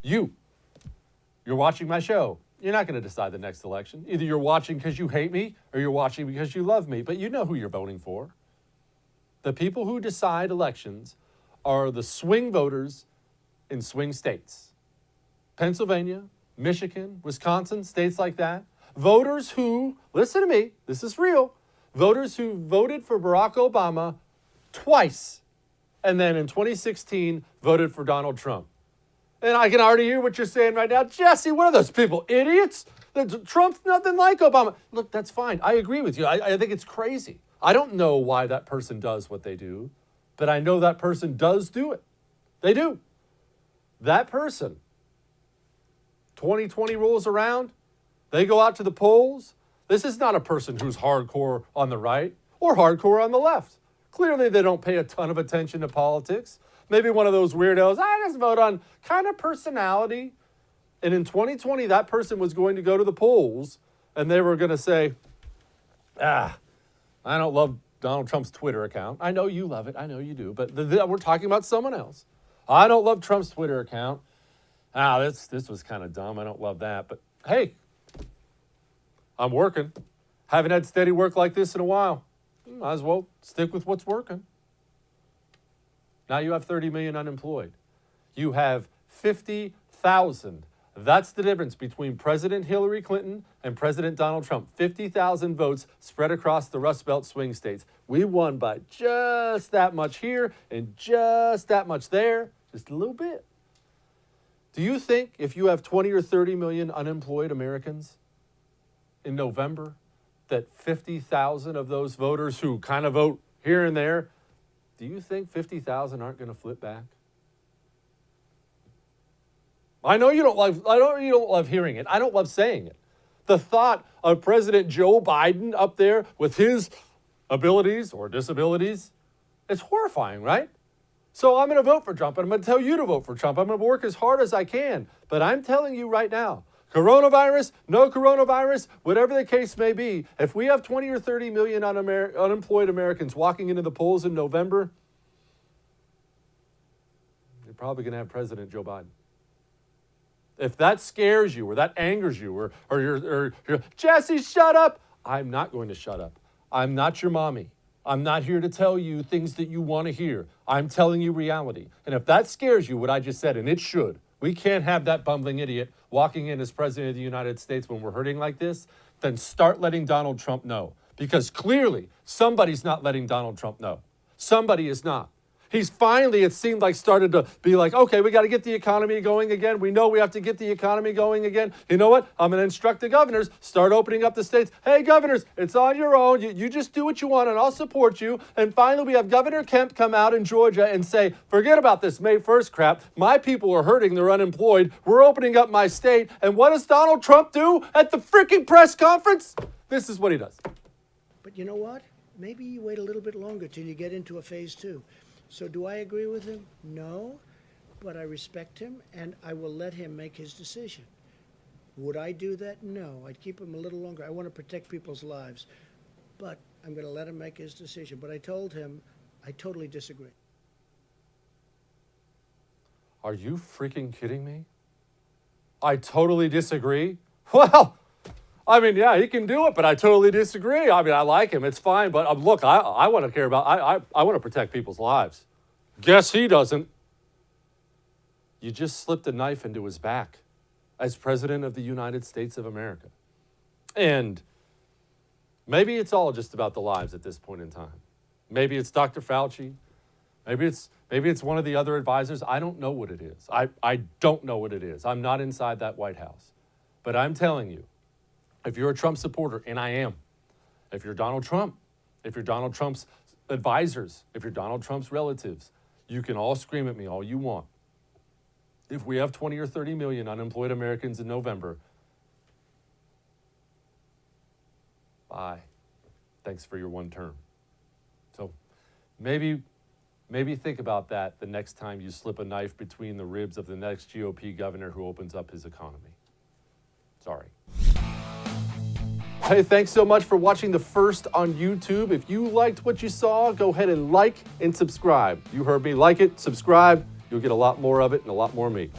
You're watching my show. You're not going to decide the next election. Either you're watching because you hate me or you're watching because you love me, but you know who you're voting for. The people who decide elections are the swing voters in swing states. Pennsylvania, Michigan, Wisconsin, states like that. Voters who, listen to me, this is real, voters who voted for Barack Obama twice and then in 2016 voted for Donald Trump. And I can already hear what you're saying right now. Jesse, what are those people, idiots? Trump's nothing like Obama. Look, that's fine. I agree with you. I think it's crazy. I don't know why that person does what they do, but I know that person does do it. They do. That person, 2020 rolls around, they go out to the polls. This is not a person who's hardcore on the right or hardcore on the left. Clearly, they don't pay a ton of attention to politics. Maybe one of those weirdos, I just vote on kind of personality. And in 2020, that person was going to go to the polls and they were going to say, I don't love Donald Trump's Twitter account. I know you love it. I know you do. But we're talking about someone else. I don't love Trump's Twitter account. This was kind of dumb. I don't love that. But hey, I'm working. Haven't had steady work like this in a while. Might as well stick with what's working. Now you have 30 million unemployed. You have 50,000. That's the difference between President Hillary Clinton and President Donald Trump. 50,000 votes spread across the Rust Belt swing states. We won by just that much here and just that much there. Just a little bit. Do you think if you have 20 or 30 million unemployed Americans in November, that 50,000 of those voters who kind of vote here and there, do you think 50,000 aren't going to flip back? I know you don't love hearing it. I don't love saying it. The thought of President Joe Biden up there with his abilities or disabilities, it's horrifying, right? So I'm going to vote for Trump, and I'm going to tell you to vote for Trump. I'm going to work as hard as I can. But I'm telling you right now, coronavirus, no coronavirus, whatever the case may be, if we have 20 or 30 million unemployed Americans walking into the polls in November, you're probably going to have President Joe Biden. If that scares you or that angers you or you're Jesse, shut up. I'm not going to shut up. I'm not your mommy. I'm not here to tell you things that you want to hear. I'm telling you reality. And if that scares you, what I just said, and it should, we can't have that bumbling idiot walking in as president of the United States when we're hurting like this, then start letting Donald Trump know. Because clearly, somebody's not letting Donald Trump know. Somebody is not. He's finally, it seemed like, started to be like, okay, we got to get the economy going again. We know we have to get the economy going again. You know what? I'm going to instruct the governors, start opening up the states. Hey, governors, it's on your own. You just do what you want, and I'll support you. And finally, we have Governor Kemp come out in Georgia and say, forget about this May 1st crap. My people are hurting. They're unemployed. We're opening up my state. And what does Donald Trump do at the freaking press conference? This is what he does. But you know what? Maybe you wait a little bit longer till you get into a phase two. So do I agree with him? No, but I respect him, and I will let him make his decision. Would I do that? No, I'd keep him a little longer. I want to protect people's lives, but I'm going to let him make his decision. But I told him I totally disagree. Are you freaking kidding me? I totally disagree? Well, I mean, yeah, he can do it, but I totally disagree. I mean, I like him. It's fine. But look, I want to care about, I want to protect people's lives. Guess he doesn't. You just slipped a knife into his back as president of the United States of America. And maybe it's all just about the lives at this point in time. Maybe it's Dr. Fauci. Maybe it's one of the other advisors. I don't know what it is. I don't know what it is. I'm not inside that White House. But I'm telling you, if you're a Trump supporter, and I am, if you're Donald Trump, if you're Donald Trump's advisors, if you're Donald Trump's relatives, you can all scream at me all you want. If we have 20 or 30 million unemployed Americans in November, bye. Thanks for your one term. So maybe think about that the next time you slip a knife between the ribs of the next GOP governor who opens up his economy. Sorry. Hey, thanks so much for watching The First on YouTube. If you liked what you saw, go ahead and like and subscribe. You heard me. Like it, subscribe. You'll get a lot more of it and a lot more of me.